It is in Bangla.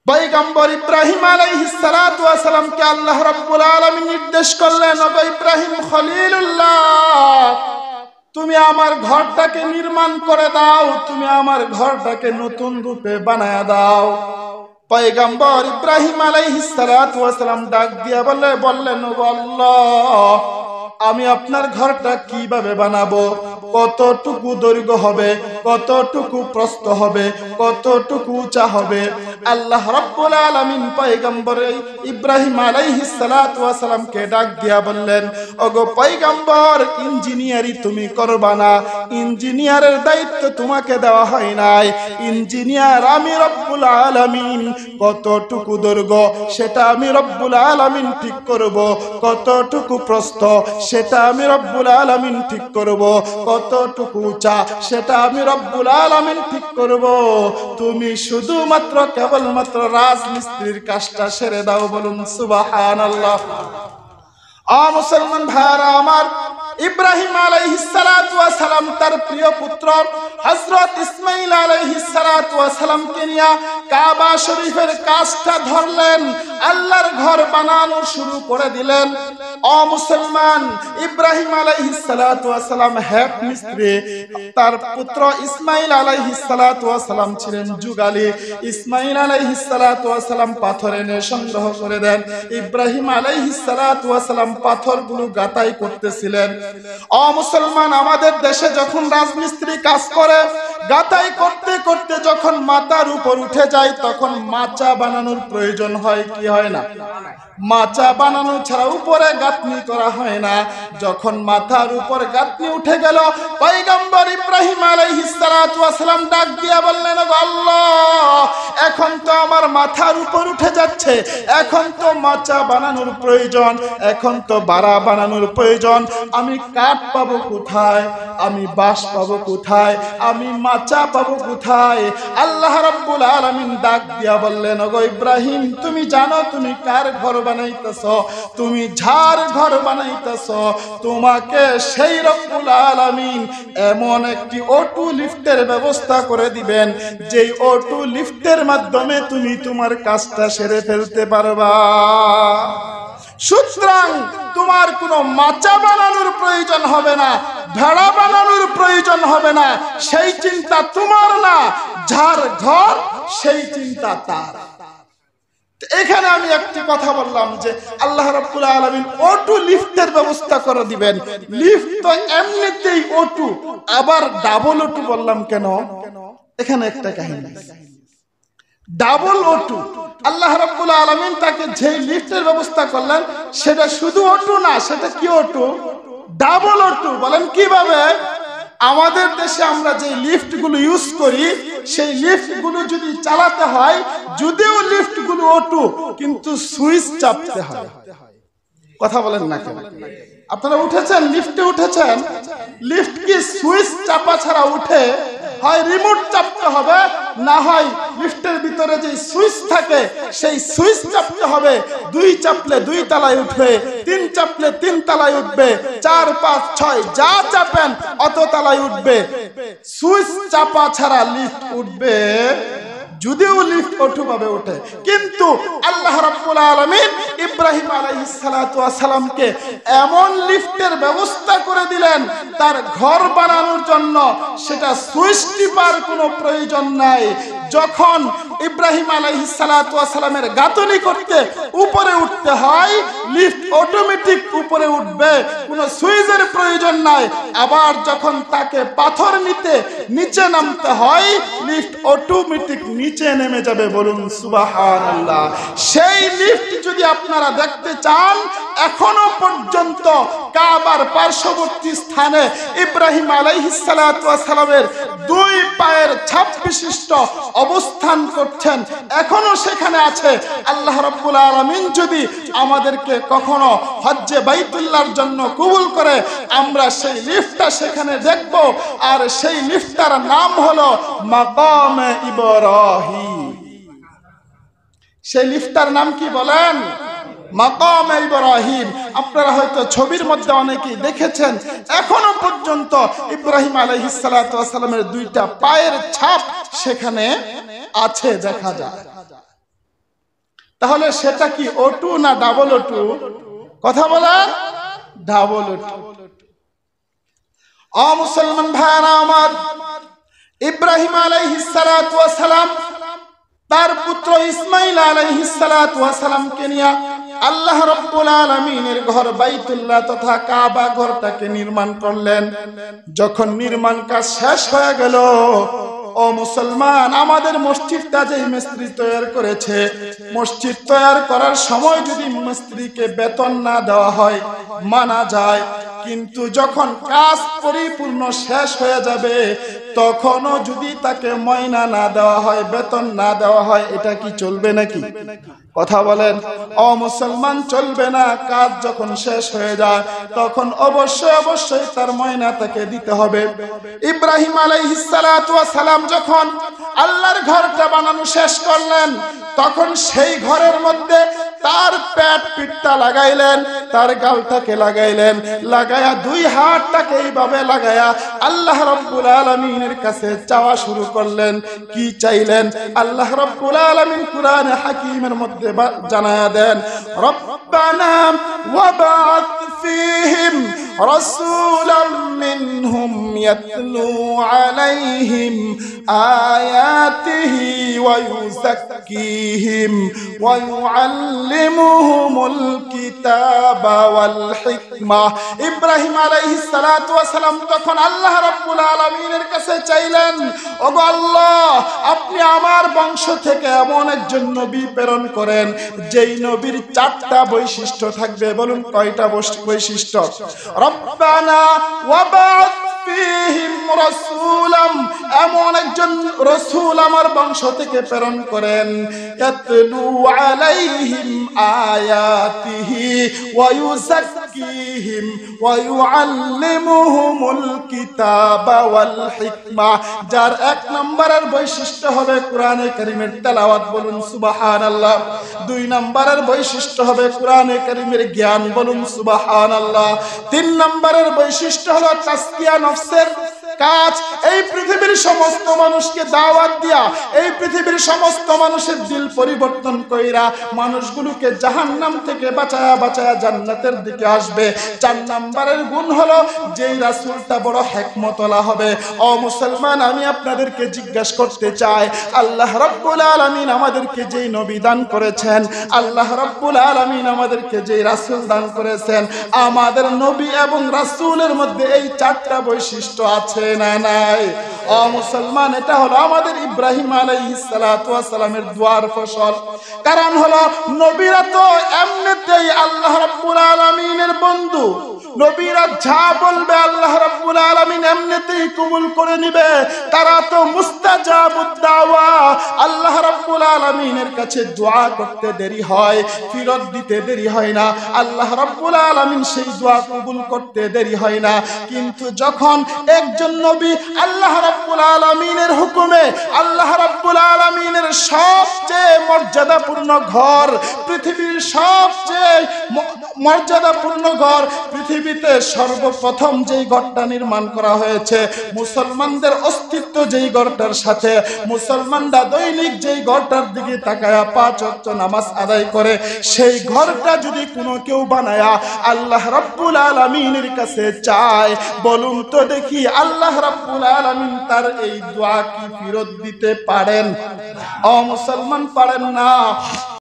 পয়গম্বর ইব্রাহিম আলাইহিস সালাতু ওয়াস সালামকে আল্লাহ রাব্বুল আলামিন নির্দেশ করলেন, ওগো ইব্রাহিম খলিলুল্লাহ, তুমি আমার ঘরটাকে নির্মাণ করে দাও, তুমি আমার ঘরটাকে নতুন রূপে বানায়া দাও। পয়গম্বর ইব্রাহিম আলাইহিস সালাতু ওয়াস সালাম ডাক দিয়া বললেন, ওগো আল্লাহ, আমি আপনার ঘরটা কিভাবে বানাবো? কতটুকু দৈর্ঘ্য হবে, কতটুকু প্রস্থ হবে, কতটুকু উঁচা হবে? আল্লাহ রাব্বুল আলামিন পয়গম্বর ইব্রাহিম আলাইহিস সালাতু ওয়াস সালামকে ডাক দিয়া বললেন, ওগো পয়গম্বর, ইঞ্জিনিয়ারি তুমি করবা না, ইঞ্জিনিয়ারের দায়িত্ব তোমাকে দেওয়া হয় নাই। ইঞ্জিনিয়ার আমি রব্বুল আলামিন। কতটুকু দৈর্ঘ্য সেটা আমি রব্বুল আলামিন ঠিক করব, কতটুকু প্রস্থ সেটা আমি রব্বুল আলামিন ঠিক করব, কতটুকু উঁচা সেটা আমি রব্বুল আলামিন ঠিক করব। তুমি শুধুমাত্র কেবলমাত্র রাজমিস্ত্রির কাজটা সেরে দাও। বলুন সুবহানাল্লাহ। মুসলমান ভাইরা আমার, ইব্রাহিম আলাইহিস সালাতু ওয়াস সালাম তার প্রিয় পুত্র হযরত ইসমাঈল আলাইহিস সালাতু ওয়াস সালামকে নিয়ে কাবা শরীফের কাজটা ধরলেন, আল্লাহর ঘর বানানো শুরু করে দিলেন। মুসলমান, ইব্রাহিম আলাইহিস সালাতু ওয়াস সালাম হেড মিস্ত্রি, তার পুত্র ইসমাঈল আলাইহিস সালাতু ওয়াস সালাম ছিলেন যুগালী। ইসমাঈল আলাইহিস সালাতু ওয়াস সালাম পাথর এনে সংগ্রহ করে দেন, ইব্রাহিম আলাইহিস সালাতু ওয়াস সালাম পাথরগুলো গাঁথাই করতেছিলেন। মুসলমান, আমাদের দেশে যখন রাজমিস্ত্রি কাজ করে, গাঁথাই করতে করতে যখন মাথার উপর উঠে যায়, তখন মাচা বানানোর প্রয়োজন হয় কি হয় না? মাচা বানানো ছাড়া উপরে গাঁথনি করা হয় না। যখন মাথার উপর গাঁথনি উঠে গেল, পয়গম্বর ইব্রাহিম আলাইহিস সালাতু ওয়াস সালাম ডাক দিয়া বললেন, ওগো আল্লাহ, এখন তো আমার মাথার উপর উঠে যাচ্ছে, এখন তো মাচা বানানোর প্রয়োজন, এখন তো বাড়া বানানোর প্রয়োজন। আমি কাঠ পাবো কোথায়? আমি বাঁশ পাবো কোথায়? আমি মাচা পাবো কোথায়? আল্লাহ রাব্বুল আলামিন ডাক দিয়া বললেন, ওগো ইব্রাহিম, তুমি জানো তুমি কার ঘর বানাইতেছ? তুমি যার ঘর বানাইতেছ, তোমাকে সেই রব্বুল আলামিন এমন একটি অটো লিফটের ব্যবস্থা করে দিবেন, যেই অটো লিফটের মাধ্যমে তুমি তোমার কাজটা সেরে ফেলতে পারবা। সুতরাং তোমার কোনো মাচা বানানোর প্রয়োজন হবে না, ভেড়া বানানোর প্রয়োজন হবে না। সেই চিন্তা তোমার না, যার ঘর সেই চিন্তা তার। এখানে আমি একটি কথা বললাম যে আল্লাহ রাব্বুল আলামিন অটো লিফটের ব্যবস্থা করে দিবেন। লিফট তো এমনিতেই অটো, আবার ডাবল অটো বললাম কেন? এখানে একটা কাহিনী। ডাবল অটো, আল্লাহ রাব্বুল আলামিন তাকে যে লিফটের ব্যবস্থা করলেন, সেটা শুধু অটো না, সেটা কি অটো? Double auto. বলেন কিভাবে? আমাদের দেশে আমরা যে লিফটগুলো ইউজ করি, সেই লিফটগুলো যদি চালাতে হয়, যদিও লিফটগুলো অটো, কিন্তু সুইচ চাপতে হয়। কথা বলেন না কেন? আপনারা উঠেছেন, লিফটে উঠেছেন, লিফট কি সুইচ চাপা ছাড়া উঠে? হয় রিমোট চাপতে হবে, না হয় লিফটের ভিতরে যে সুইচ থাকে সেই সুইচ চাপতে হবে। 2 চাপলে 2 তলায় উঠবে, 3 চাপলে 3 তলায় উঠবে, 4, 5, 6 যা চাপেন অত তলায় উঠবে। সুইচ চাপা ছাড়া লিফট উঠবে, যদিও লিফট অটো ভাবে ওঠে। কিন্তু আল্লাহ রাব্বুল আলামিন ইব্রাহিম আলাইহিস সালাতু ওয়াস সালামকে এমন লিফটের ব্যবস্থা করে দিলেন তার ঘর বানানোর জন্য, সেটা সুইচ টিপার কোনো প্রয়োজন নাই। যখন ইব্রাহিম আলাইহিস সালাতু ওয়াস সালামের গাঁথনি করতে উপরে উঠতে হয়, লিফট অটোমেটিক উপরে উঠবে, কোনো সুইচের প্রয়োজন নাই। আবার যখন তাকে পাথর নিতে নিচে নামতে হয়, লিফট অটোমেটিক নিচে নেমে যাবে। বলুন সুবহানাল্লাহ। সেই লিফট যদি আপনারা দেখতে চান, এখনো পর্যন্ত কাবার পার্শ্ববর্তী স্থানে ইব্রাহিম আলাইহিস সালাতু ওয়াস সালামের 2 পায়ের ছাপ বিশিষ্ট অবস্থান করছেন, এখনো সেখানে আছে। আল্লাহ রাব্বুল আলামিন যদি আমাদেরকে কখনো হজ্জে বাইতুল্লাহর জন্য কবুল করে, আমরা সেই লিফটটা সেখানে দেখব। আর সেই লিফটটার নাম হলো মাকামে ইব্রাহিম। সেই লিফটটার নাম কি বলেন? মাকামে ইব্রাহিম। আপনারা হয়তো ছবির মধ্যে অনেকেই দেখেছেন। এখনো পর্যন্ত ইব্রাহিম আলাইহিস সালাতু ওয়াস সালামের 2টা পায়ের ছাপ সেখানে আছে, দেখা যায়। তাহলে সেটা কি O2 না ডাবল O2? কথা বলেন, ডাবল O2। ও মুসলমান ভাইরা আমার, ইব্রাহিম আলাইহিস সালাতু ওয়াস সালাম তার পুত্র ইসমাইল আলাইহিস সালাতু ওয়াস সালামকে নিয়ে আল্লাহ রাব্বুল আলামিনের ঘর বাইতুল্লাহ তথা কাবা ঘরটাকে নির্মাণ করলেন। যখন নির্মাণ কাজ শেষ হয়ে গেল, ও মুসলমান, আমাদের মসজিদটা যে মিস্ত্রি তৈরি করেছে, মসজিদ তৈরি করার সময় যদি মিস্ত্রিকে বেতন না দেওয়া হয় মানা যায়, কিন্তু যখন কাজ পরিপূর্ণ শেষ হয়ে যাবে তখনও যদি তাকে ময়না না দেওয়া হয়, বেতন না দেওয়া হয়, এটা কি চলবে নাকি? কথা বলেন। ও মুসলমান, চলবে না। কাজ যখন শেষ হয়ে যায় তখন অবশ্যই অবশ্যই তার ময়না তাকে দিতে হবে। ইব্রাহিম আলাইহিস সালাতু ওয়াস সালাম যখন আল্লাহর ঘরটা বানানো শেষ করলেন, তখন সেই ঘরের মধ্যে তার পিঠটা লাগাইলেন, তার গালটাকে লাগাইলেন, লাগায়া দুই হাতটাকে এইভাবে লাগায়া আল্লাহ রাব্বুল আলামিনের কাছে চাওয়া শুরু করলেন। কি চাইলেন? আল্লাহ রাব্বুল আলামিন কুরআনে হাকিমের মধ্যে জানায়া দেন, রব্বানা ওয়াবা'আথ ফীহিম রাসূলাম মিনহুম ইয়াতলু আলাইহিম আয়াতিহি ওয়া ইউযাক্কিহিম ওয়া ইউআল্লিমুহুমুল কিতাবা ওয়াল হিকমা। ইব্রাহিম আলাইহিস সালাতু ওয়াস সালাম তখন আল্লাহ রাব্বুল আলামিনের কাছে চাইলেন, ওগো আল্লাহ, আপনি আমার বংশ থেকে এমন একজন নবী প্রেরণ করেন যেই নবীর 4টা বৈশিষ্ট্য থাকবে। বলুন কয়টা বৈশিষ্ট্য? রব্বানা ওয়াবা'আথ ফীহিম রাসূলাম, এমন একজন রাসূল আমার বংশ থেকে প্রেরণ করেন, ইয়াতলু আলাইহিম আয়াতিহি ওয়া ইউযাক্কিহিম ওয়া ইউআল্লিমুহুমুল কিতাবা ওয়াল হিকমা। যার 1 নম্বরের বৈশিষ্ট্য হবে কোরআনে কারীমের তেলাওয়াত। বলুন সুবহানাল্লাহ। 2 নম্বরের বৈশিষ্ট্য হবে কোরআনে কারীমের জ্ঞান। বলুন সুবহানাল্লাহ। 3 নম্বরের বৈশিষ্ট্য হলো তাসকিয়া নফসের কাজ। এই পৃথিবীর সমস্ত মানুষকে দাওয়াত দিয়া, এই পৃথিবীর সমস্ত মানুষের দিল পরিবর্তন কইরা মানুষগুলোকে জাহান্নাম থেকে বাঁচায়া বাঁচায়া জান্নাতের দিকে আসবে। 4 নম্বরের গুণ হলো যেই রাসূলটা বড় হিকমতওয়ালা হবে। ও মুসলমান, আমি আপনাদেরকে জিজ্ঞাসা করতে চাই, আল্লাহ রাব্বুল আলামিন আমাদেরকে যেই নবী দান করেছেন, আল্লাহ রাব্বুল আলামিন আমাদেরকে যেই রাসূল দান করেছেন, আমাদের নবী এবং রাসূলের মধ্যে এই 4টা বৈশিষ্ট্য আছে না নাই? ও মুসলমান, এটা হলো আমাদের ইব্রাহিম আলাইহিস সালাতু ওয়াস সালামের দোয়ার ফসল। কারণ হলো নবীরা তো এমনিতেই আল্লাহ রাব্বুল আলামিনের বন্ধু। নবীরা যা বলবে আল্লাহ রাব্বুল আলামিন এমনিতেই কবুল করে নিবে। তারা তো মুস্তাজাবুদ দাওয়া। আল্লাহ রাব্বুল আলামিনের কাছে দোয়া করতে দেরি হয়, ফিরত দিতে দেরি হয় না। আল্লাহ রাব্বুল আলামিন সেই দোয়া কবুল করতে দেরি হয় না। কিন্তু যখন একজন নবী আল্লাহ রাব্বুল আলামিনের হুকুমে, আল্লাহ রাব্বুল আলামিনের সবচেয়ে মর্যাদাপূর্ণ ঘর, পৃথিবীর সবচেয়ে মর্যাদাপূর্ণ ঘর, পৃথিবীতে সর্বপ্রথম যেই ঘরটা নির্মাণ করা হয়েছে, মুসলমানদের অস্তিত্ব যেই ঘরটার সাথে, মুসলমানরা দৈনিক যেই ঘরটার দিকে তাকায়া 5 ওয়াক্ত নামাজ আদায় করে, সেই ঘরটা যদি কোনো কেউ বানায়া আল্লাহ রাব্বুল আলামিনের কাছে চায়, বলুন তো দেখি আল্লাহ রাব্বুল আলামিন তার এই দোয়া কি ফিরত দিতে পারেন? ও মুসলমান, পারেন না।